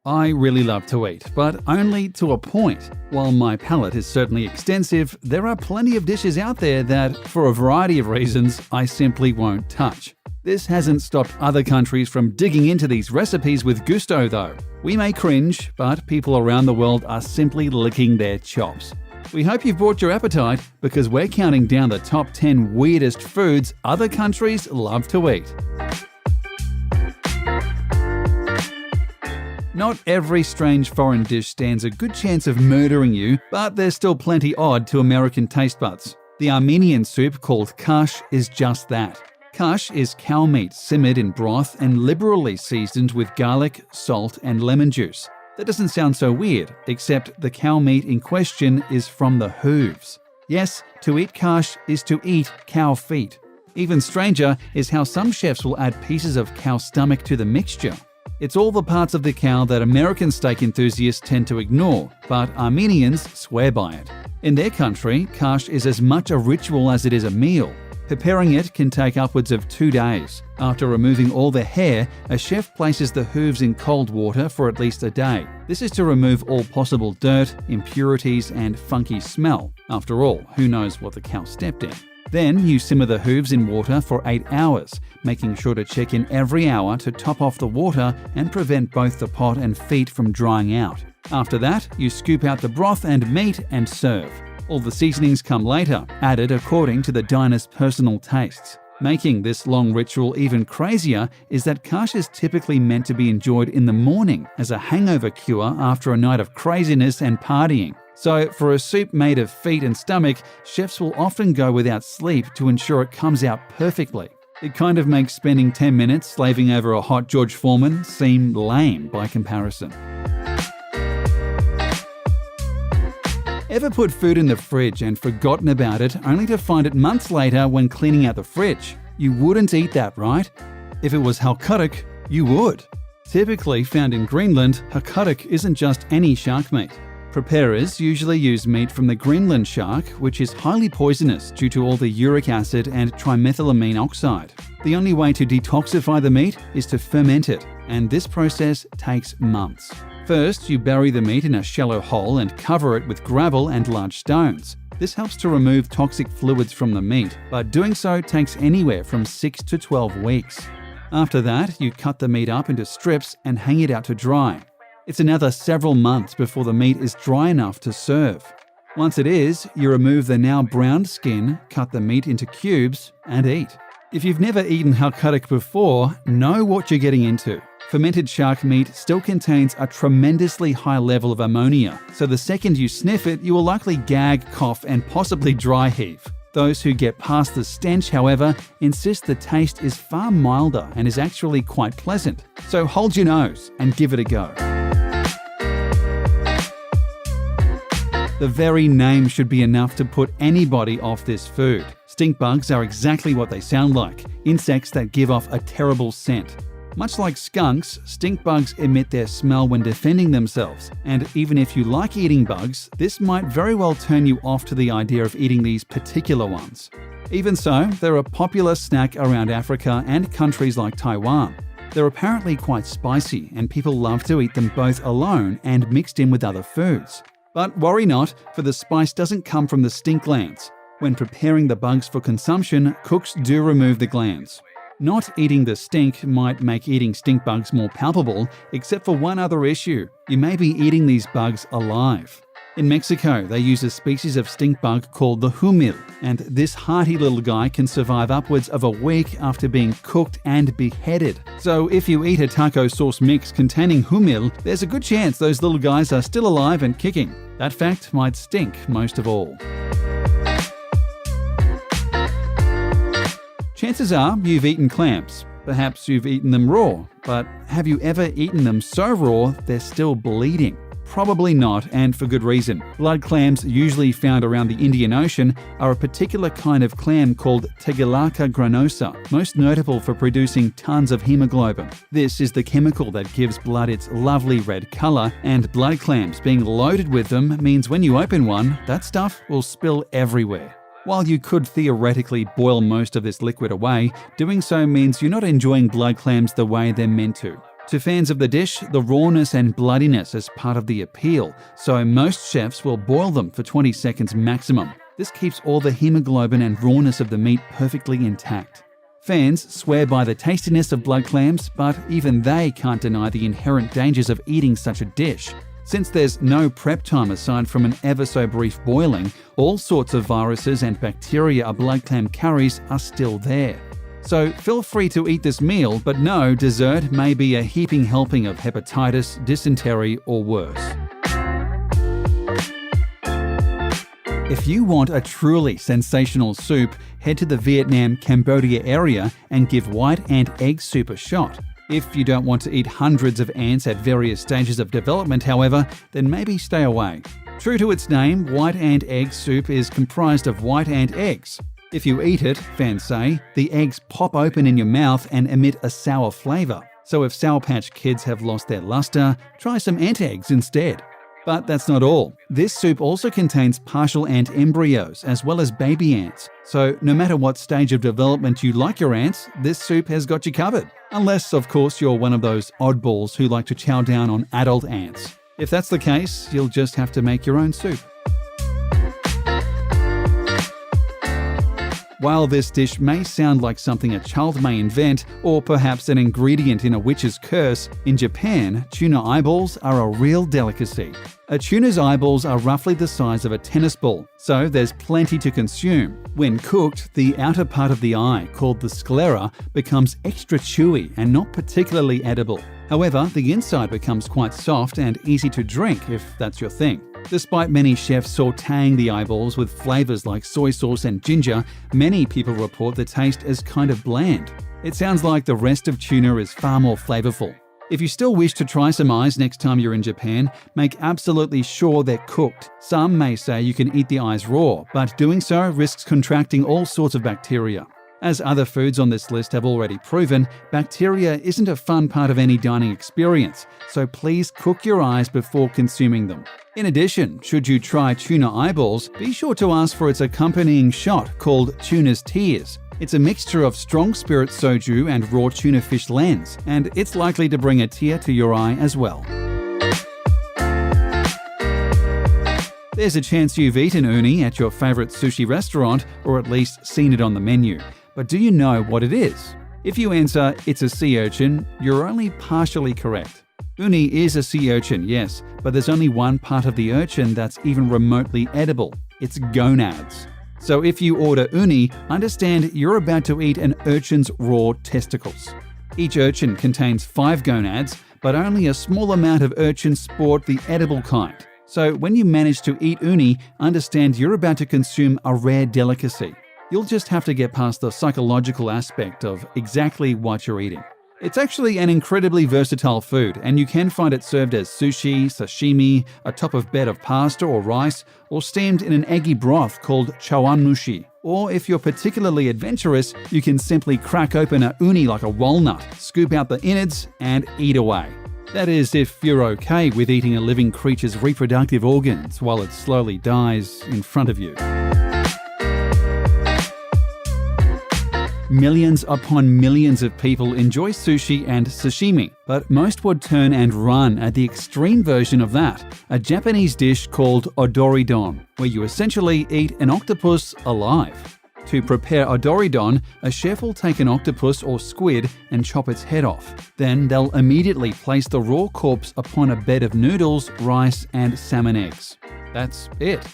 I really love to eat, but only to a point. While my palate is certainly extensive, there are plenty of dishes out there that, for a variety of reasons, I simply won't touch. This hasn't stopped other countries from digging into these recipes with gusto though. We may cringe, but people around the world are simply licking their chops. We hope you've brought your appetite, because we're counting down the top 10 weirdest foods other countries love to eat. Not every strange foreign dish stands a good chance of murdering you, but there's still plenty odd to American taste buds. The Armenian soup called khash is just that. Khash is cow meat simmered in broth and liberally seasoned with garlic, salt, and lemon juice. That doesn't sound so weird, except the cow meat in question is from the hooves. Yes, to eat khash is to eat cow feet. Even stranger is how some chefs will add pieces of cow stomach to the mixture. It's all the parts of the cow that American steak enthusiasts tend to ignore, but Armenians swear by it. In their country, khash is as much a ritual as it is a meal. Preparing it can take upwards of 2 days. After removing all the hair, a chef places the hooves in cold water for at least a day. This is to remove all possible dirt, impurities, and funky smell. After all, who knows what the cow stepped in? Then you simmer the hooves in water for 8 hours, making sure to check in every hour to top off the water and prevent both the pot and feet from drying out. After that, you scoop out the broth and meat and serve. All the seasonings come later, added according to the diner's personal tastes. Making this long ritual even crazier is that khash is typically meant to be enjoyed in the morning as a hangover cure after a night of craziness and partying. So, for a soup made of feet and stomach, chefs will often go without sleep to ensure it comes out perfectly. It kind of makes spending 10 minutes slaving over a hot George Foreman seem lame by comparison. Ever put food in the fridge and forgotten about it only to find it months later when cleaning out the fridge? You wouldn't eat that, right? If it was halkudok, you would. Typically found in Greenland, halkudok isn't just any shark meat. Preparers usually use meat from the Greenland shark, which is highly poisonous due to all the uric acid and trimethylamine oxide. The only way to detoxify the meat is to ferment it, and this process takes months. First, you bury the meat in a shallow hole and cover it with gravel and large stones. This helps to remove toxic fluids from the meat, but doing so takes anywhere from 6 to 12 weeks. After that, you cut the meat up into strips and hang it out to dry. It's another several months before the meat is dry enough to serve. Once it is, you remove the now browned skin, cut the meat into cubes, and eat. If you've never eaten halkudok before, know what you're getting into. Fermented shark meat still contains a tremendously high level of ammonia, so the second you sniff it, you will likely gag, cough, and possibly dry heave. Those who get past the stench, however, insist the taste is far milder and is actually quite pleasant. So hold your nose and give it a go. The very name should be enough to put anybody off this food. Stink bugs are exactly what they sound like, insects that give off a terrible scent. Much like skunks, stink bugs emit their smell when defending themselves, and even if you like eating bugs, this might very well turn you off to the idea of eating these particular ones. Even so, they're a popular snack around Africa and countries like Taiwan. They're apparently quite spicy, and people love to eat them both alone and mixed in with other foods. But worry not, for the spice doesn't come from the stink glands. When preparing the bugs for consumption, cooks do remove the glands. Not eating the stink might make eating stink bugs more palpable, except for one other issue. You may be eating these bugs alive. In Mexico, they use a species of stink bug called the humil, and this hearty little guy can survive upwards of a week after being cooked and beheaded. So if you eat a taco sauce mix containing humil, there's a good chance those little guys are still alive and kicking. That fact might stink most of all. Chances are you've eaten clams. Perhaps you've eaten them raw, but have you ever eaten them so raw they're still bleeding? Probably not, and for good reason. Blood clams, usually found around the Indian Ocean, are a particular kind of clam called Tegilaka granosa, most notable for producing tons of hemoglobin. This is the chemical that gives blood its lovely red color, and blood clams being loaded with them means when you open one, that stuff will spill everywhere. While you could theoretically boil most of this liquid away, doing so means you're not enjoying blood clams the way they're meant to. To fans of the dish, the rawness and bloodiness is part of the appeal, so most chefs will boil them for 20 seconds maximum. This keeps all the hemoglobin and rawness of the meat perfectly intact. Fans swear by the tastiness of blood clams, but even they can't deny the inherent dangers of eating such a dish. Since there's no prep time aside from an ever so brief boiling, all sorts of viruses and bacteria a blood clam carries are still there. So feel free to eat this meal, but no, dessert may be a heaping helping of hepatitis, dysentery, or worse. If you want a truly sensational soup, head to the Vietnam-Cambodia area and give white ant egg soup a shot. If you don't want to eat hundreds of ants at various stages of development, however, then maybe stay away. True to its name, white ant egg soup is comprised of white ant eggs. If you eat it, fans say, the eggs pop open in your mouth and emit a sour flavour. So if Sour Patch Kids have lost their luster, try some ant eggs instead. But that's not all. This soup also contains partial ant embryos as well as baby ants. So no matter what stage of development you like your ants, this soup has got you covered. Unless, of course, you're one of those oddballs who like to chow down on adult ants. If that's the case, you'll just have to make your own soup. While this dish may sound like something a child may invent, or perhaps an ingredient in a witch's curse, in Japan, tuna eyeballs are a real delicacy. A tuna's eyeballs are roughly the size of a tennis ball, so there's plenty to consume. When cooked, the outer part of the eye, called the sclera, becomes extra chewy and not particularly edible. However, the inside becomes quite soft and easy to drink if that's your thing. Despite many chefs sautéing the eyeballs with flavors like soy sauce and ginger, many people report the taste as kind of bland. It sounds like the rest of tuna is far more flavorful. If you still wish to try some eyes next time you're in Japan, make absolutely sure they're cooked. Some may say you can eat the eyes raw, but doing so risks contracting all sorts of bacteria. As other foods on this list have already proven, bacteria isn't a fun part of any dining experience, so please cook your eyes before consuming them. In addition, should you try tuna eyeballs, be sure to ask for its accompanying shot called tuna's tears. It's a mixture of strong spirit soju and raw tuna fish lens, and it's likely to bring a tear to your eye as well. There's a chance you've eaten uni at your favorite sushi restaurant, or at least seen it on the menu. But do you know what it is? If you answer, it's a sea urchin, you're only partially correct. Uni is a sea urchin, yes, but there's only one part of the urchin that's even remotely edible. It's gonads. So if you order uni, understand you're about to eat an urchin's raw testicles. Each urchin contains 5 gonads, but only a small amount of urchins sport the edible kind. So when you manage to eat uni, understand you're about to consume a rare delicacy. You'll just have to get past the psychological aspect of exactly what you're eating. It's actually an incredibly versatile food, and you can find it served as sushi, sashimi, atop of bed of pasta or rice, or steamed in an eggy broth called chawanmushi. Or if you're particularly adventurous, you can simply crack open a uni like a walnut, scoop out the innards, and eat away. That is, if you're okay with eating a living creature's reproductive organs while it slowly dies in front of you. Millions upon millions of people enjoy sushi and sashimi, but most would turn and run at the extreme version of that, a Japanese dish called odoridon, where you essentially eat an octopus alive. To prepare odoridon, a chef will take an octopus or squid and chop its head off. Then they'll immediately place the raw corpse upon a bed of noodles, rice, and salmon eggs. That's it.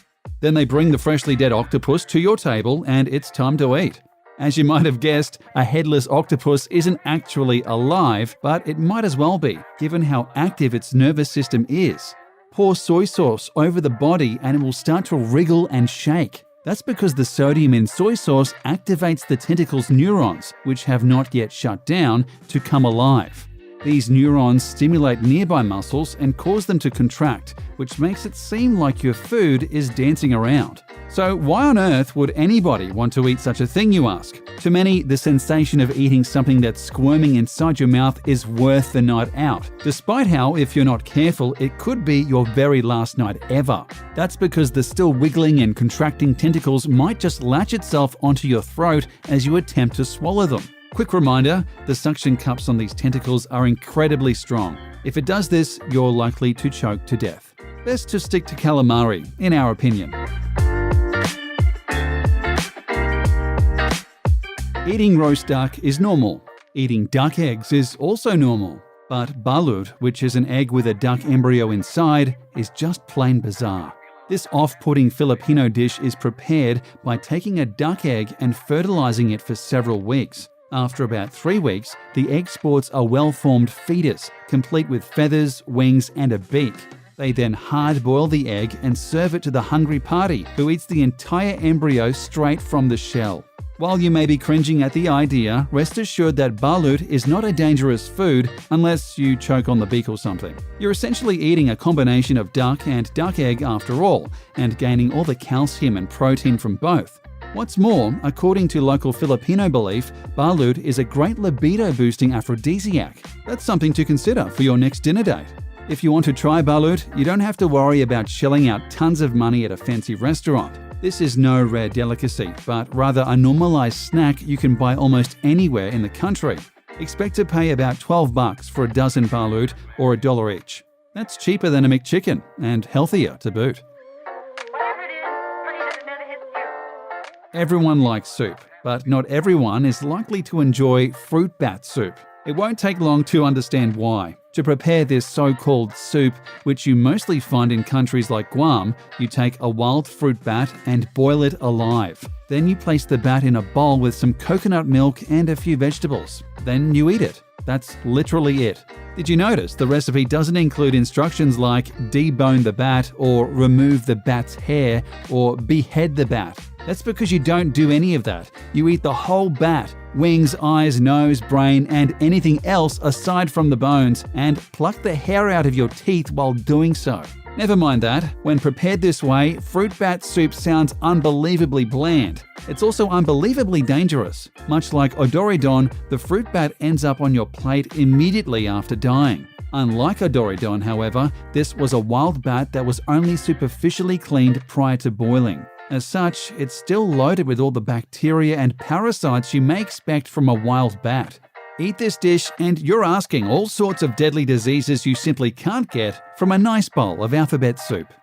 Then they bring the freshly dead octopus to your table and it's time to eat. As you might have guessed, a headless octopus isn't actually alive, but it might as well be, given how active its nervous system is. Pour soy sauce over the body and it will start to wriggle and shake. That's because the sodium in soy sauce activates the tentacle's neurons, which have not yet shut down, to come alive. These neurons stimulate nearby muscles and cause them to contract, which makes it seem like your food is dancing around. So why on earth would anybody want to eat such a thing, you ask? To many, the sensation of eating something that's squirming inside your mouth is worth the night out, despite how, if you're not careful, it could be your very last night ever. That's because the still wiggling and contracting tentacles might just latch itself onto your throat as you attempt to swallow them. Quick reminder, the suction cups on these tentacles are incredibly strong. If it does this, you're likely to choke to death. Best to stick to calamari, in our opinion. Eating roast duck is normal. Eating duck eggs is also normal. But balut, which is an egg with a duck embryo inside, is just plain bizarre. This off-putting Filipino dish is prepared by taking a duck egg and fertilizing it for several weeks. After about 3 weeks, the egg sports a well-formed fetus, complete with feathers, wings, and a beak. They then hard-boil the egg and serve it to the hungry party, who eats the entire embryo straight from the shell. While you may be cringing at the idea, rest assured that balut is not a dangerous food unless you choke on the beak or something. You're essentially eating a combination of duck and duck egg after all, and gaining all the calcium and protein from both. What's more, according to local Filipino belief, balut is a great libido-boosting aphrodisiac. That's something to consider for your next dinner date. If you want to try balut, you don't have to worry about shelling out tons of money at a fancy restaurant. This is no rare delicacy, but rather a normalized snack you can buy almost anywhere in the country. Expect to pay about $12 for a dozen balut or $1 each. That's cheaper than a McChicken and healthier to boot. Everyone likes soup, but not everyone is likely to enjoy fruit bat soup. It won't take long to understand why. To prepare this so-called soup, which you mostly find in countries like Guam, you take a wild fruit bat and boil it alive. Then you place the bat in a bowl with some coconut milk and a few vegetables. Then you eat it. That's literally it. Did you notice the recipe doesn't include instructions like debone the bat or remove the bat's hair or behead the bat? That's because you don't do any of that. You eat the whole bat, wings, eyes, nose, brain, and anything else aside from the bones, and pluck the hair out of your teeth while doing so. Never mind that, when prepared this way, fruit bat soup sounds unbelievably bland. It's also unbelievably dangerous. Much like Odoridon, the fruit bat ends up on your plate immediately after dying. Unlike Odoridon, however, this was a wild bat that was only superficially cleaned prior to boiling. As such, it's still loaded with all the bacteria and parasites you may expect from a wild bat. Eat this dish and you're asking all sorts of deadly diseases you simply can't get from a nice bowl of alphabet soup.